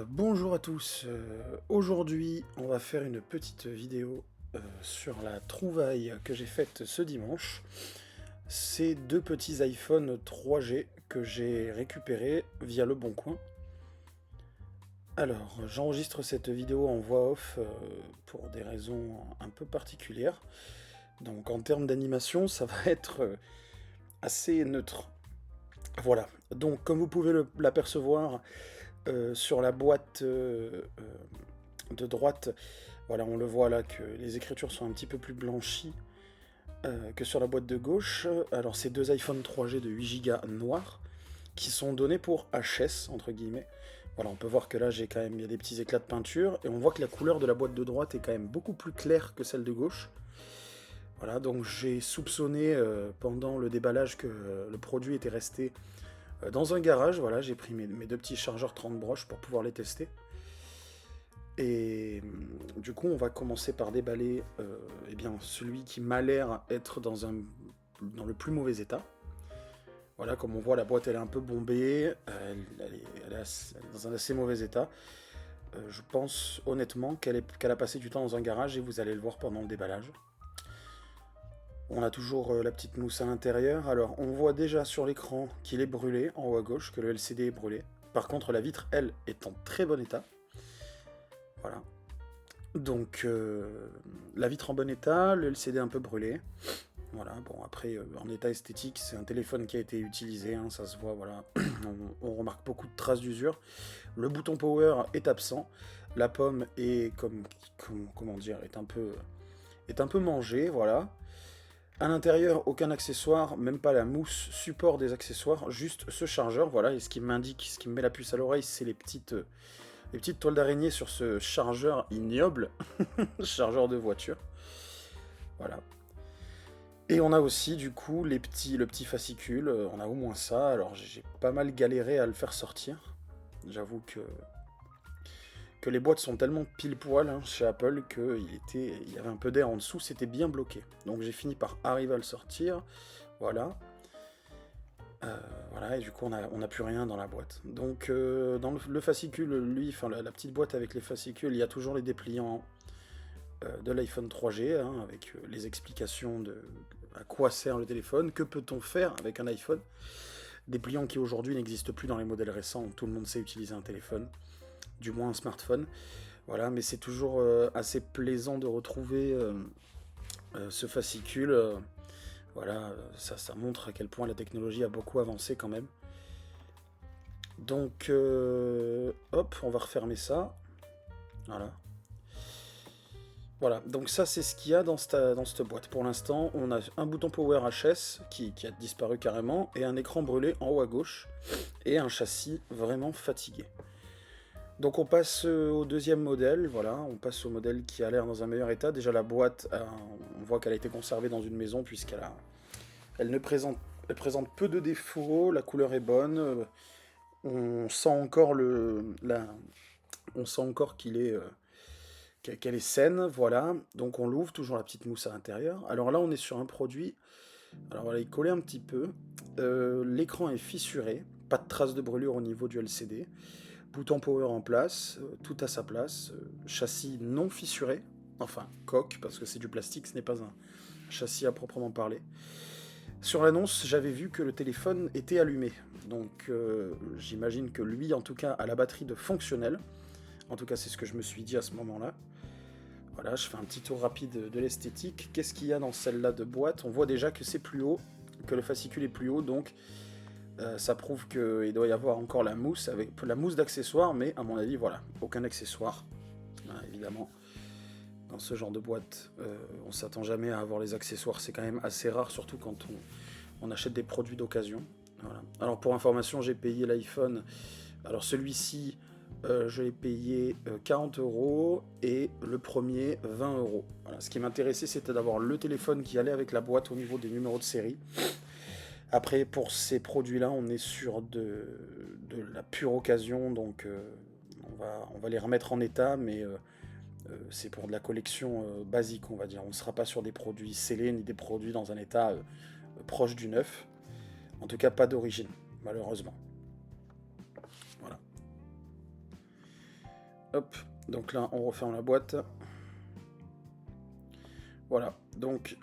Bonjour à tous. Aujourd'hui, on va faire une petite vidéo sur la trouvaille que j'ai faite ce dimanche. C'est deux petits iPhone 3G que j'ai récupérés via Le Bon Coin. Alors, j'enregistre cette vidéo en voix off pour des raisons un peu particulières. Donc, en termes d'animation, ça va être assez neutre. Voilà. Donc, comme vous pouvez l'apercevoir, sur la boîte de droite, voilà, on le voit là que les écritures sont un petit peu plus blanchies que sur la boîte de gauche. Alors, c'est deux iPhone 3G de 8 Go noirs qui sont donnés pour HS, entre guillemets. Voilà, on peut voir que là, il y a des petits éclats de peinture, et on voit que la couleur de la boîte de droite est quand même beaucoup plus claire que celle de gauche. Voilà, donc j'ai soupçonné pendant le déballage que le produit était resté dans un garage. Voilà, j'ai pris mes deux petits chargeurs 30 broches pour pouvoir les tester. Et du coup, on va commencer par déballer eh bien, celui qui m'a l'air être dans le plus mauvais état. Voilà, comme on voit, la boîte elle est un peu bombée, elle est dans un assez mauvais état. Je pense honnêtement qu'elle a passé du temps dans un garage et vous allez le voir pendant le déballage. On a toujours la petite mousse à l'intérieur. Alors, on voit déjà sur l'écran qu'il est brûlé en haut à gauche, que le LCD est brûlé. Par contre, la vitre, elle, est en très bon état. Voilà. Donc, la vitre en bon état, le LCD un peu brûlé. Voilà, bon, après, en état esthétique, c'est un téléphone qui a été utilisé, hein, ça se voit, voilà. On remarque beaucoup de traces d'usure. Le bouton power est absent. La pomme est, comment dire, est un peu mangée, voilà. À l'intérieur, aucun accessoire, même pas la mousse support des accessoires, juste ce chargeur, voilà. Et ce qui m'indique, ce qui me met la puce à l'oreille, c'est les petites toiles d'araignée sur ce chargeur ignoble, chargeur de voiture. Voilà. Et on a aussi du coup le petit fascicule, on a au moins ça. Alors j'ai pas mal galéré à le faire sortir. J'avoue que les boîtes sont tellement pile poil hein, chez Apple il y avait un peu d'air en dessous, c'était bien bloqué. Donc j'ai fini par arriver à le sortir. Voilà. Voilà, et du coup on a plus rien dans la boîte. Donc dans le fascicule, lui, enfin la petite boîte avec les fascicules, il y a toujours les dépliants de l'iPhone 3G, hein, avec les explications de à quoi sert le téléphone, que peut-on faire avec un iPhone. Des pliants qui aujourd'hui n'existent plus dans les modèles récents, où tout le monde sait utiliser un téléphone, du moins un smartphone. Voilà, mais c'est toujours assez plaisant de retrouver ce fascicule. Voilà, ça montre à quel point la technologie a beaucoup avancé quand même. Donc, hop, on va refermer ça. Voilà. Voilà, donc ça c'est ce qu'il y a dans cette boîte. Pour l'instant, on a un bouton Power HS qui a disparu carrément, et un écran brûlé en haut à gauche, et un châssis vraiment fatigué. Donc on passe au deuxième modèle, voilà, on passe au modèle qui a l'air dans un meilleur état. Déjà la boîte, on voit qu'elle a été conservée dans une maison elle présente peu de défauts, la couleur est bonne, on sent encore on sent encore qu'elle est saine, voilà. Donc on l'ouvre, toujours la petite mousse à l'intérieur. Alors là, on est sur un produit. Alors voilà, il collait un petit peu. L'écran est fissuré, pas de traces de brûlure au niveau du LCD. Bouton power en place, tout à sa place. Châssis non fissuré, enfin coque, parce que c'est du plastique, ce n'est pas un châssis à proprement parler. Sur l'annonce, j'avais vu que le téléphone était allumé. Donc j'imagine que lui, en tout cas, a la batterie de fonctionnel. En tout cas, c'est ce que je me suis dit à ce moment-là. Voilà, je fais un petit tour rapide de l'esthétique. Qu'est-ce qu'il y a dans celle-là de boîte? On voit déjà que c'est plus haut, que le fascicule est plus haut, donc ça prouve qu'il doit y avoir encore la mousse, avec la mousse d'accessoires, mais à mon avis, voilà, aucun accessoire, évidemment. Dans ce genre de boîte, on s'attend jamais à avoir les accessoires, c'est quand même assez rare, surtout quand on achète des produits d'occasion. Voilà. Alors pour information, j'ai payé l'iPhone, alors celui-ci, je l'ai payé 40 € et le premier 20 €. Voilà. Ce qui m'intéressait, c'était d'avoir le téléphone qui allait avec la boîte au niveau des numéros de série. Après, pour ces produits-là, on est sur de la pure occasion, donc on va les remettre en état, mais c'est pour de la collection basique, on va dire. On ne sera pas sur des produits scellés, ni des produits dans un état proche du neuf. En tout cas, pas d'origine, malheureusement. Voilà. Hop, donc là on referme la boîte. Voilà, donc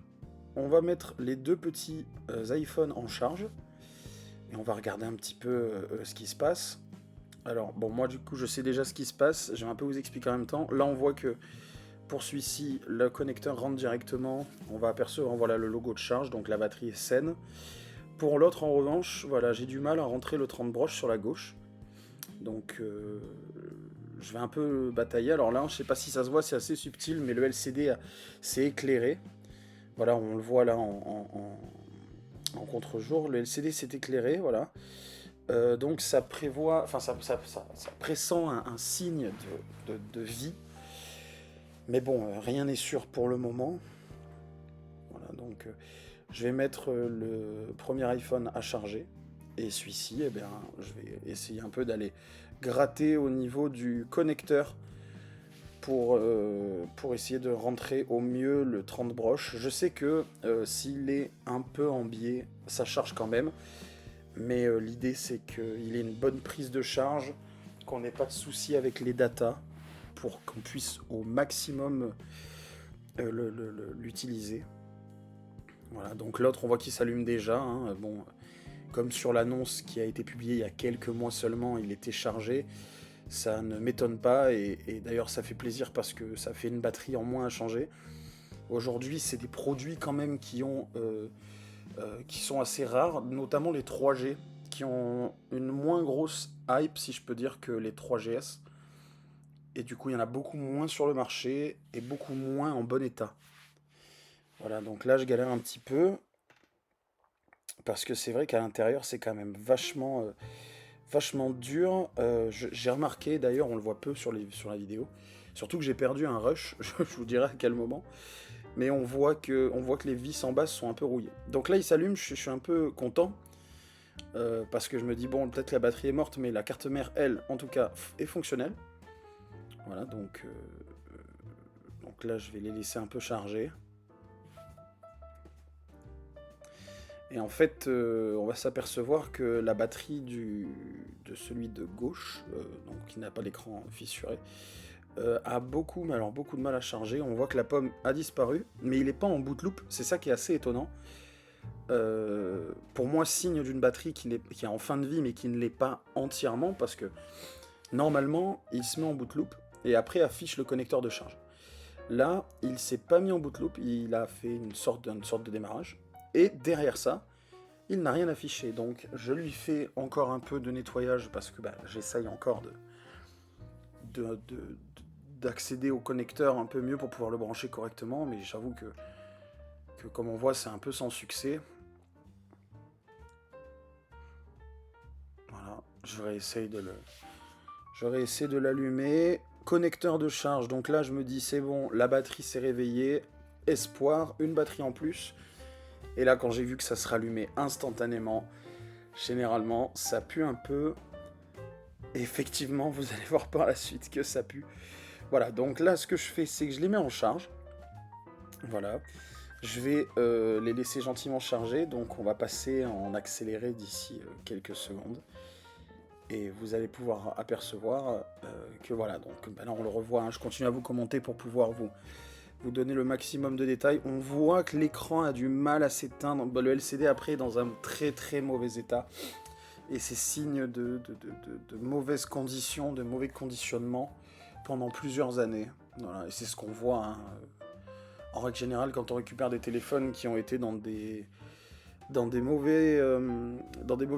on va mettre les deux petits iPhones en charge. Et on va regarder un petit peu ce qui se passe. Alors, bon, moi du coup je sais déjà ce qui se passe. Je vais un peu vous expliquer en même temps. Là on voit que pour celui-ci, le connecteur rentre directement. On va apercevoir, voilà, le logo de charge, donc la batterie est saine. Pour l'autre, en revanche, voilà, j'ai du mal à rentrer le 30 broches sur la gauche. Donc, je vais un peu batailler. Alors là, je sais pas si ça se voit, c'est assez subtil, mais le LCD s'est éclairé. Voilà, on le voit là en contre-jour. Le LCD s'est éclairé, voilà. Donc ça prévoit, enfin ça pressent un signe de vie. Mais bon, rien n'est sûr pour le moment. Voilà, donc je vais mettre le premier iPhone à charger. Et celui-ci, eh bien, je vais essayer un peu d'aller gratter au niveau du connecteur pour essayer de rentrer au mieux le 30 broches. Je sais que s'il est un peu en biais, ça charge quand même. Mais l'idée, c'est qu'il ait une bonne prise de charge, qu'on n'ait pas de soucis avec les datas, pour qu'on puisse au maximum l'utiliser. Voilà, donc l'autre, on voit qu'il s'allume déjà. Hein. Bon, comme sur l'annonce qui a été publiée il y a quelques mois seulement, il était chargé. Ça ne m'étonne pas, et d'ailleurs ça fait plaisir parce que ça fait une batterie en moins à changer. Aujourd'hui, c'est des produits quand même qui sont assez rares, notamment les 3G, qui ont une moins grosse hype, si je peux dire, que les 3GS. Et du coup, il y en a beaucoup moins sur le marché et beaucoup moins en bon état. Voilà, donc là, je galère un petit peu, parce que c'est vrai qu'à l'intérieur, c'est quand même vachement dur. J'ai remarqué, d'ailleurs, on le voit peu sur la vidéo, surtout que j'ai perdu un rush, je vous dirai à quel moment. Mais on voit que les vis en bas sont un peu rouillées. Donc là, il s'allume, je suis un peu content, parce que je me dis, bon, peut-être que la batterie est morte, mais la carte mère, elle, en tout cas, est fonctionnelle. Voilà, donc là, je vais les laisser un peu charger. Et en fait, on va s'apercevoir que la batterie de celui de gauche, donc qui n'a pas l'écran fissuré, a beaucoup de mal à charger. On voit que la pomme a disparu, mais il n'est pas en boot loop. C'est ça qui est assez étonnant. Pour moi, signe d'une batterie qui est en fin de vie, mais qui ne l'est pas entièrement, parce que normalement, il se met en boot loop et après affiche le connecteur de charge. Là, il s'est pas mis en boot loop, il a fait une sorte de démarrage, et derrière ça, il n'a rien affiché. Donc, je lui fais encore un peu de nettoyage parce que j'essaye encore d'accéder au connecteur un peu mieux pour pouvoir le brancher correctement, mais j'avoue que comme on voit, c'est un peu sans succès. Voilà, je réessaye de l'allumer. Connecteur de charge, donc là je me dis c'est bon, la batterie s'est réveillée, espoir, une batterie en plus. Et là quand j'ai vu que ça se rallumait instantanément, généralement ça pue un peu. Et effectivement, vous allez voir par la suite que ça pue. Voilà, donc là ce que je fais, c'est que je les mets en charge. Voilà. Je vais les laisser gentiment charger, donc on va passer en accéléré d'ici quelques secondes. Et vous allez pouvoir apercevoir que voilà, donc là on le revoit, hein, je continue à vous commenter pour pouvoir vous donner le maximum de détails. On voit que l'écran a du mal à s'éteindre, le LCD après est dans un très très mauvais état. Et c'est signe de mauvaises conditions, de mauvais conditionnement pendant plusieurs années. Voilà, et c'est ce qu'on voit, hein, en règle générale quand on récupère des téléphones qui ont été dans des mauvais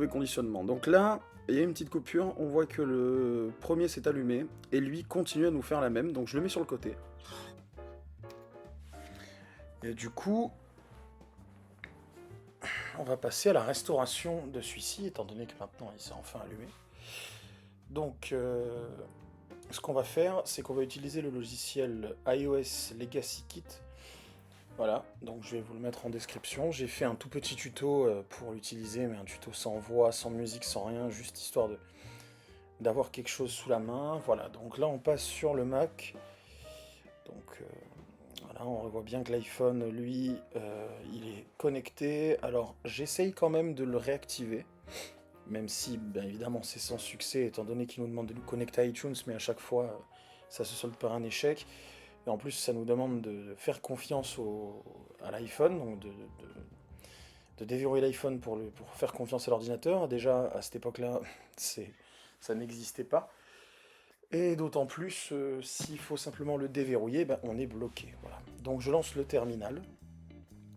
conditionnements. Donc là, il y a une petite coupure, on voit que le premier s'est allumé, et lui continue à nous faire la même, donc je le mets sur le côté. Et du coup, on va passer à la restauration de celui-ci, étant donné que maintenant il s'est enfin allumé. Donc, ce qu'on va faire, c'est qu'on va utiliser le logiciel iOS Legacy Kit. Voilà, donc je vais vous le mettre en description. J'ai fait un tout petit tuto pour l'utiliser, mais un tuto sans voix, sans musique, sans rien, juste histoire d'avoir quelque chose sous la main. Voilà, donc là on passe sur le Mac. Donc voilà, on voit bien que l'iPhone, lui, il est connecté. Alors j'essaye quand même de le réactiver, même si, bien évidemment, c'est sans succès, étant donné qu'il nous demande de nous connecter à iTunes, mais à chaque fois, ça se solde par un échec. Et en plus, ça nous demande de faire confiance à l'iPhone, donc de déverrouiller l'iPhone pour faire confiance à l'ordinateur. Déjà, à cette époque-là, ça n'existait pas. Et d'autant plus, s'il faut simplement le déverrouiller, ben, on est bloqué. Voilà. Donc je lance le terminal.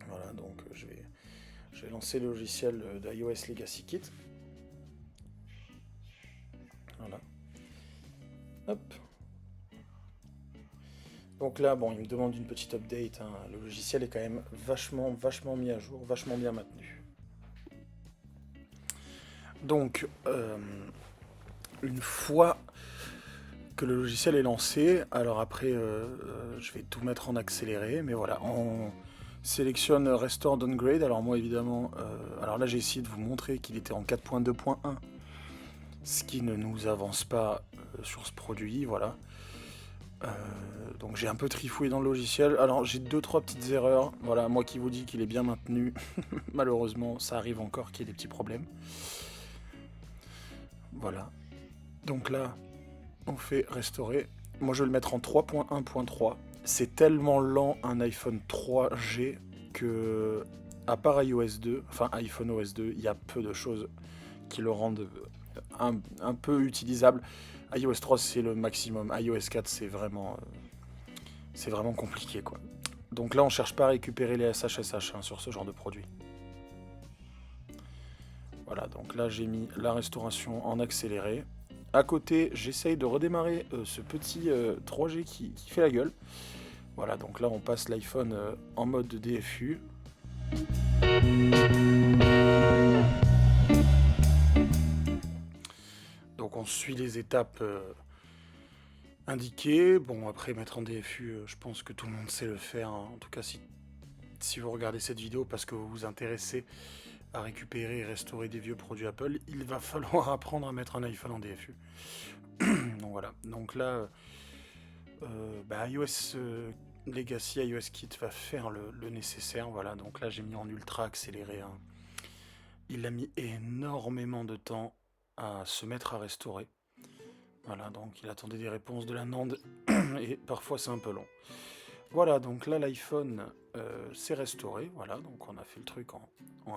Voilà, donc je vais lancer le logiciel d'iOS Legacy Kit. Voilà. Hop. Donc là, bon, il me demande une petite update, hein. Le logiciel est quand même vachement mis à jour, vachement bien maintenu. Donc, une fois que le logiciel est lancé, alors après, je vais tout mettre en accéléré, mais voilà, on sélectionne Restore Downgrade. Alors moi, évidemment, alors là, j'ai essayé de vous montrer qu'il était en 4.2.1, ce qui ne nous avance pas sur ce produit, voilà. Donc j'ai un peu trifouillé dans le logiciel. Alors j'ai 2-3 petites erreurs. Voilà, moi qui vous dis qu'il est bien maintenu. Malheureusement, ça arrive encore qu'il y ait des petits problèmes. Voilà. Donc là, on fait restaurer. Moi je vais le mettre en 3.1.3. C'est tellement lent un iPhone 3G que, à part iOS 2, enfin iPhone OS 2, il y a peu de choses qui le rendent un peu utilisable. iOS 3 c'est le maximum. iOS 4 c'est vraiment compliqué, quoi. Donc là on cherche pas à récupérer les SHSH hein, sur ce genre de produit. Voilà, donc là j'ai mis la restauration en accéléré. À côté, j'essaye de redémarrer ce petit 3G qui fait la gueule. Voilà, donc là on passe l'iPhone en mode DFU. Donc on suit les étapes indiquées. Bon, après mettre en DFU, je pense que tout le monde sait le faire, hein. En tout cas, si vous regardez cette vidéo parce que vous vous intéressez à récupérer et restaurer des vieux produits Apple, il va falloir apprendre à mettre un iPhone en DFU. Donc voilà, donc là, iOS Legacy, iOS Kit va faire le nécessaire. Voilà, donc là j'ai mis en ultra accéléré, hein. Il a mis énormément de temps à se mettre à restaurer. Voilà, donc il attendait des réponses de la NAND et parfois c'est un peu long. Voilà, donc là l'iPhone s'est restauré. Voilà, donc on a fait le truc en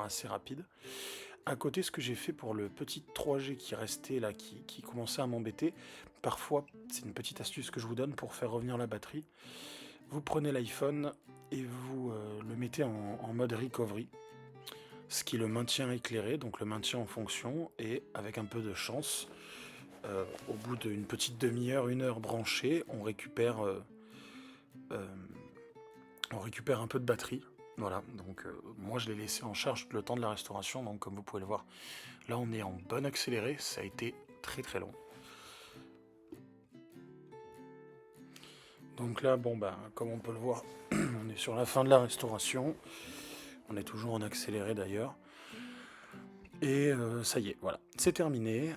assez rapide. À côté, ce que j'ai fait pour le petit 3G qui restait là, qui commençait à m'embêter, parfois, c'est une petite astuce que je vous donne pour faire revenir la batterie. Vous prenez l'iPhone et vous le mettez en mode recovery, ce qui le maintient éclairé, donc le maintient en fonction, et avec un peu de chance, au bout d'une petite demi-heure, 1 heure branché, on récupère un peu de batterie. Voilà, donc moi je l'ai laissé en charge le temps de la restauration, donc comme vous pouvez le voir, là on est en bon accéléré, ça a été très long. Donc là, bon comme on peut le voir, on est sur la fin de la restauration, on est toujours en accéléré d'ailleurs, et ça y est, voilà, c'est terminé.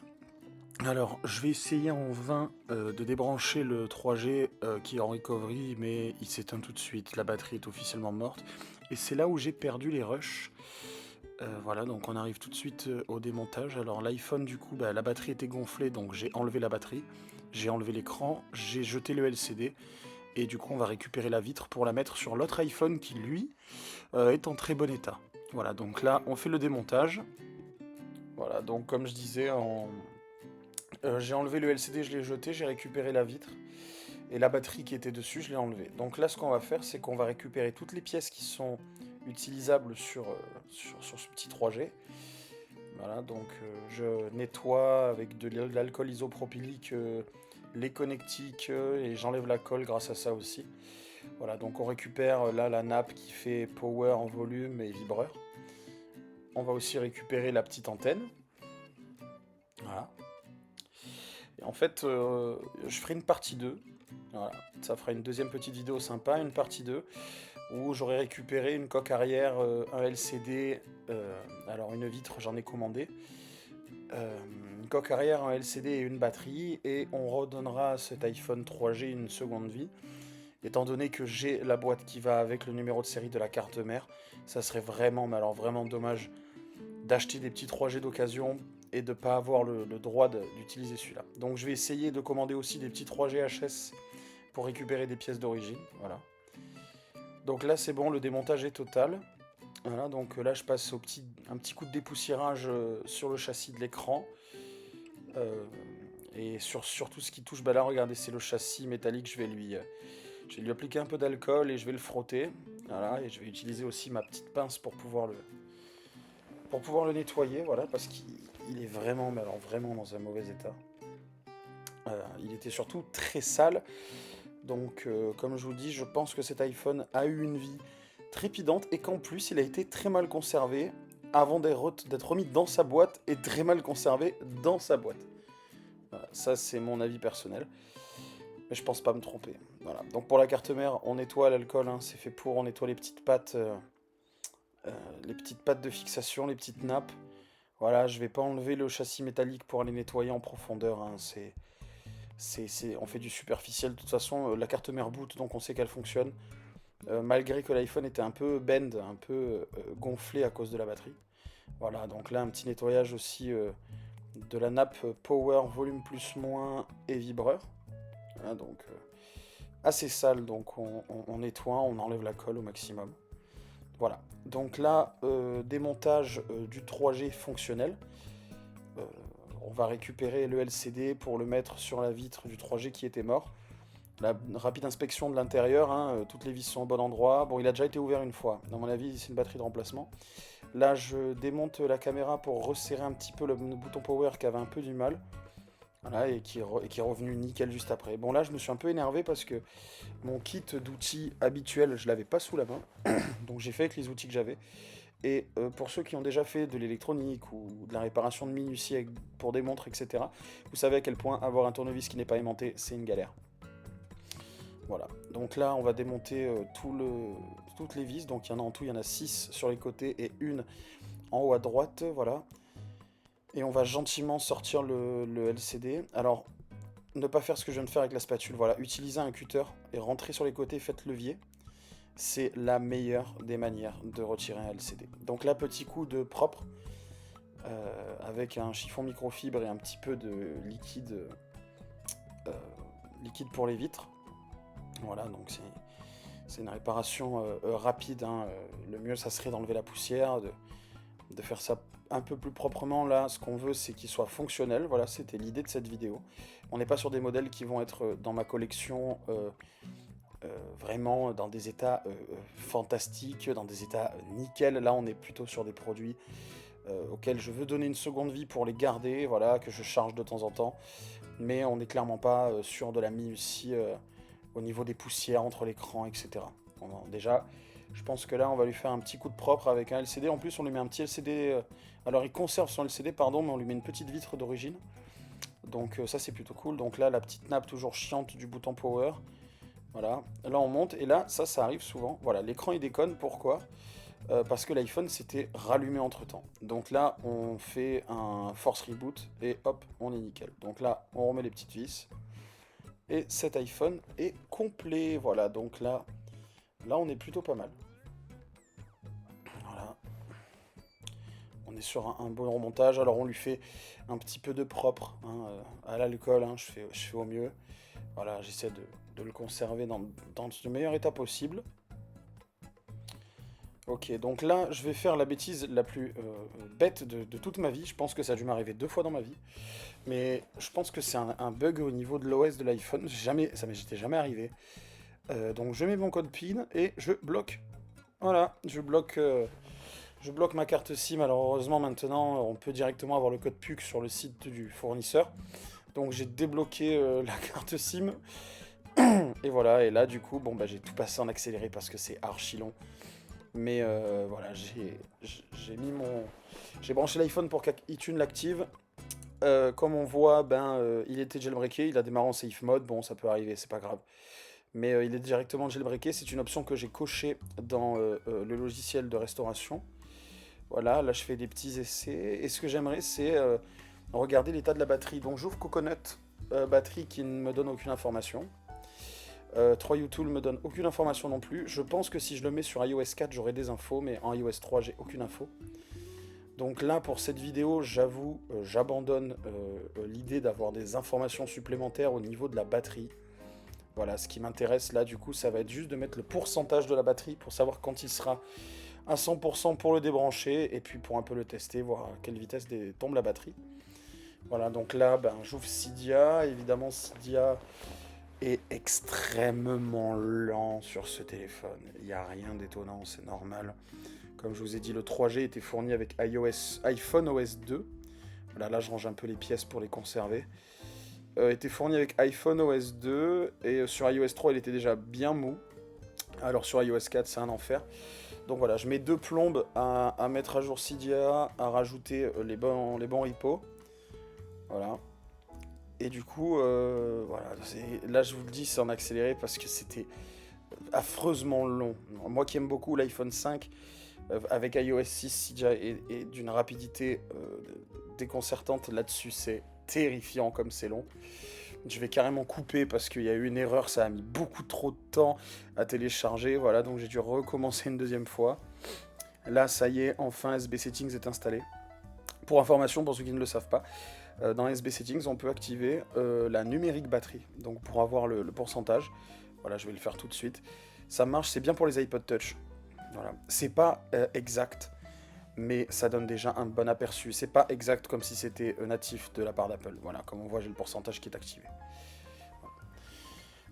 Alors, je vais essayer en vain de débrancher le 3G qui est en recovery, mais il s'éteint tout de suite, la batterie est officiellement morte. Et c'est là où j'ai perdu les rushs. Voilà, donc on arrive tout de suite au démontage. Alors l'iPhone, du coup, la batterie était gonflée, donc j'ai enlevé la batterie, j'ai enlevé l'écran, j'ai jeté le LCD, et du coup on va récupérer la vitre pour la mettre sur l'autre iPhone qui, lui, est en très bon état. Voilà, donc là, on fait le démontage. Voilà, donc comme je disais, j'ai enlevé le LCD, je l'ai jeté, j'ai récupéré la vitre. Et la batterie qui était dessus, je l'ai enlevée. Donc là, ce qu'on va faire, c'est qu'on va récupérer toutes les pièces qui sont utilisables sur ce petit 3G. Voilà, donc je nettoie avec de l'alcool isopropylique les connectiques et j'enlève la colle grâce à ça aussi. Voilà, donc on récupère là la nappe qui fait power en volume et vibreur. On va aussi récupérer la petite antenne. Voilà. Et en fait, je ferai une partie 2. Voilà, ça fera une deuxième petite vidéo sympa, une partie 2, où j'aurai récupéré une coque arrière, un LCD, alors une vitre j'en ai commandé, une coque arrière, un LCD et une batterie, et on redonnera à cet iPhone 3G une seconde vie. Étant donné que j'ai la boîte qui va avec le numéro de série de la carte mère, ça serait vraiment, mais alors vraiment dommage d'acheter des petits 3G d'occasion et de ne pas avoir le droit d'utiliser celui-là. Donc je vais essayer de commander aussi des petits 3G HS pour récupérer des pièces d'origine. Voilà. Donc là c'est bon, le démontage est total. Voilà, donc là je passe un petit coup de dépoussiérage sur le châssis de l'écran. Et sur tout ce qui touche, bah là regardez, c'est le châssis métallique, je vais lui appliquer un peu d'alcool et je vais le frotter. Voilà, et je vais utiliser aussi ma petite pince pour pouvoir le nettoyer, voilà, parce qu'il est vraiment, mais alors vraiment dans un mauvais état. Il était surtout très sale, donc comme je vous dis, je pense que cet iPhone a eu une vie trépidante et qu'en plus il a été très mal conservé avant d'être remis dans sa boîte et très mal conservé dans sa boîte. Voilà, ça c'est mon avis personnel, mais je pense pas me tromper. Voilà. Donc pour la carte mère, on nettoie l'alcool, hein, c'est fait pour, on nettoie les petites pattes de fixation, les petites nappes. Voilà, je vais pas enlever le châssis métallique pour aller nettoyer en profondeur, hein, on fait du superficiel. De toute façon, la carte mère boot, donc on sait qu'elle fonctionne. Malgré que l'iPhone était un peu bend, un peu gonflé à cause de la batterie. Voilà, donc là un petit nettoyage aussi de la nappe Power volume plus moins et vibreur. Voilà, donc assez sale, donc on nettoie, on enlève la colle au maximum. Voilà, donc là, démontage du 3G fonctionnel. On va récupérer le LCD pour le mettre sur la vitre du 3G qui était mort. La rapide inspection de l'intérieur, hein, toutes les vis sont au bon endroit. Bon, il a déjà été ouvert une fois. Dans mon avis, c'est une batterie de remplacement. Là, je démonte la caméra pour resserrer un petit peu le bouton power qui avait un peu du mal. Voilà, et qui est revenu nickel juste après. Bon, là, je me suis un peu énervé parce que mon kit d'outils habituel, je l'avais pas sous la main. Donc, j'ai fait avec les outils que j'avais. Et pour ceux qui ont déjà fait de l'électronique ou de la réparation de minutie pour des montres, etc., vous savez à quel point avoir un tournevis qui n'est pas aimanté, c'est une galère. Voilà, donc là on va démonter toutes les vis, donc il y en a en tout, il y en a 6 sur les côtés et une en haut à droite, voilà. Et on va gentiment sortir le LCD. Alors, ne pas faire ce que je viens de faire avec la spatule, voilà, utilisez un cutter et rentrez sur les côtés, faites levier. C'est la meilleure des manières de retirer un LCD. Donc là, petit coup de propre, avec un chiffon microfibre et un petit peu de liquide pour les vitres. Voilà, donc c'est une réparation rapide, hein. Le mieux, ça serait d'enlever la poussière, de faire ça un peu plus proprement. Là, ce qu'on veut, c'est qu'il soit fonctionnel. Voilà, c'était l'idée de cette vidéo. On n'est pas sur des modèles qui vont être dans ma collection vraiment dans des états fantastiques, dans des états nickel. Là, on est plutôt sur des produits auxquels je veux donner une seconde vie pour les garder, voilà, que je charge de temps en temps. Mais on n'est clairement pas sur de la minutie au niveau des poussières entre l'écran, etc. Bon, déjà, je pense que là, on va lui faire un petit coup de propre avec un LCD. En plus, on lui met un petit LCD... alors, il conserve son LCD, pardon, mais on lui met une petite vitre d'origine. Donc, ça, c'est plutôt cool. Donc là, la petite nappe toujours chiante du bouton power. Voilà. Là, on monte. Et là, ça arrive souvent. Voilà, l'écran, il déconne. Pourquoi ? Parce que l'iPhone s'était rallumé entre-temps. Donc là, on fait un force reboot. Et hop, on est nickel. Donc là, on remet les petites vis. Et cet iPhone est complet. Voilà, donc là on est plutôt pas mal. Voilà. On est sur un bon remontage. Alors on lui fait un petit peu de propre, hein, à l'alcool, hein, je fais au mieux. Voilà, j'essaie de le conserver dans le meilleur état possible. Ok, donc là, je vais faire la bêtise la plus bête de toute ma vie. Je pense que ça a dû m'arriver 2 fois dans ma vie. Mais je pense que c'est un bug au niveau de l'OS de l'iPhone. Ça m'était jamais arrivé. Donc je mets mon code PIN et je bloque. Voilà, je bloque ma carte SIM. Alors heureusement maintenant, on peut directement avoir le code PUC sur le site du fournisseur. Donc j'ai débloqué la carte SIM. Et voilà, et là du coup, bon bah j'ai tout passé en accéléré parce que c'est archi long. Mais voilà, j'ai branché l'iPhone pour qu'iTunes l'active. Comme on voit, il était jailbreaké, il a démarré en safe mode. Bon, ça peut arriver, c'est pas grave. Mais il est directement jailbreaké, c'est une option que j'ai cochée dans le logiciel de restauration. Voilà, là je fais des petits essais. Et ce que j'aimerais, c'est regarder l'état de la batterie. Donc j'ouvre Coconut, batterie qui ne me donne aucune information. 3uTool me donne aucune information non plus. Je pense que si je le mets sur iOS 4, j'aurai des infos, mais en iOS 3, j'ai aucune info. Donc là, pour cette vidéo, j'avoue, j'abandonne l'idée d'avoir des informations supplémentaires au niveau de la batterie. Voilà, ce qui m'intéresse là, du coup, ça va être juste de mettre le pourcentage de la batterie pour savoir quand il sera à 100% pour le débrancher, et puis pour un peu le tester, voir à quelle vitesse tombe la batterie. Voilà, donc là, ben, j'ouvre Cydia. Évidemment, Cydia est extrêmement lent sur ce téléphone. Il n'y a rien d'étonnant, c'est normal. Comme je vous ai dit, le 3G était fourni avec iPhone OS 2. Voilà, là, je range un peu les pièces pour les conserver. Était fourni avec iPhone OS 2, et sur iOS 3, il était déjà bien mou. Alors sur iOS 4, c'est un enfer. Donc voilà, je mets 2 plombes à mettre à jour Cydia, à rajouter les bons repos. Voilà. Et du coup, voilà, là je vous le dis, c'est en accéléré parce que c'était affreusement long. Moi qui aime beaucoup l'iPhone 5, avec iOS 6, Cydia est d'une rapidité déconcertante là-dessus, c'est terrifiant comme c'est long. Je vais carrément couper parce qu'il y a eu une erreur, ça a mis beaucoup trop de temps à télécharger, voilà, donc j'ai dû recommencer une deuxième fois. Là, ça y est, enfin SB Settings est installé. Pour information, pour ceux qui ne le savent pas, dans SB Settings, on peut activer la numérique batterie, donc pour avoir le pourcentage. Voilà, je vais le faire tout de suite. Ça marche, c'est bien pour les iPod Touch. Voilà. C'est pas exact, mais ça donne déjà un bon aperçu. C'est pas exact comme si c'était natif de la part d'Apple. Voilà, comme on voit, j'ai le pourcentage qui est activé.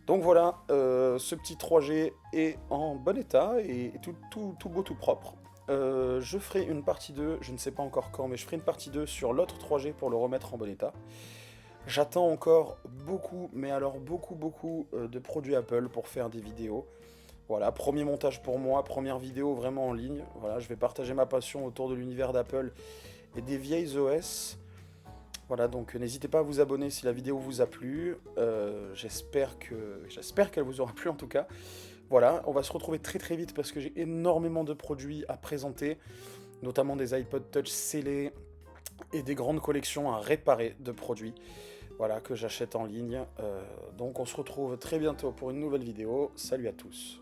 Donc voilà, ce petit 3G est en bon état et tout beau, tout propre. Je ferai une partie 2, je ne sais pas encore quand, mais je ferai une partie 2 sur l'autre 3G pour le remettre en bon état. J'attends encore beaucoup, mais alors beaucoup de produits Apple pour faire des vidéos. Voilà, premier montage pour moi, première vidéo vraiment en ligne. Voilà, je vais partager ma passion autour de l'univers d'Apple et des vieilles OS. Voilà, donc n'hésitez pas à vous abonner si la vidéo vous a plu. J'espère qu'elle vous aura plu en tout cas. Voilà, on va se retrouver très vite parce que j'ai énormément de produits à présenter, notamment des iPod Touch scellés et des grandes collections à réparer de produits. Voilà, que j'achète en ligne. Donc on se retrouve très bientôt pour une nouvelle vidéo. Salut à tous.